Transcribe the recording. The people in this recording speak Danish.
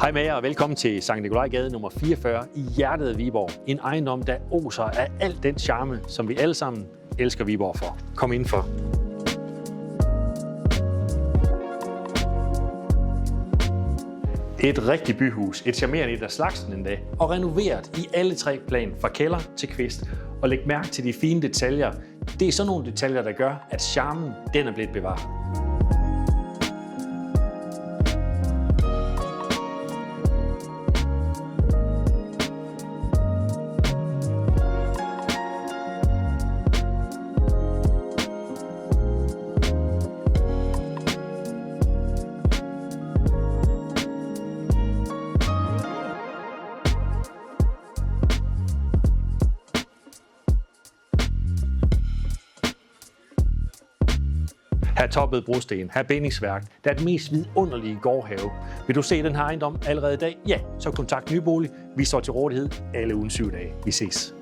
Hej med jer og velkommen til Sankt Nikolajgade nummer 44 i hjertet af Viborg. En ejendom, der oser af al den charme, som vi alle sammen elsker Viborg for. Kom indenfor. Et rigtigt byhus, et charmerende et af slagsen endda, og renoveret i alle tre plan, fra kælder til kvist. Og læg mærke til de fine detaljer. Det er sådan nogle detaljer, der gør, at charmen den er blevet bevaret. Her toppet brosten, her bindingsværk, der er den mest vidunderlige gårdhave. Vil du se den her ejendom allerede i dag? Ja, så kontakt Nybolig. Vi står til rådighed alle ugen 7 dage. Vi ses.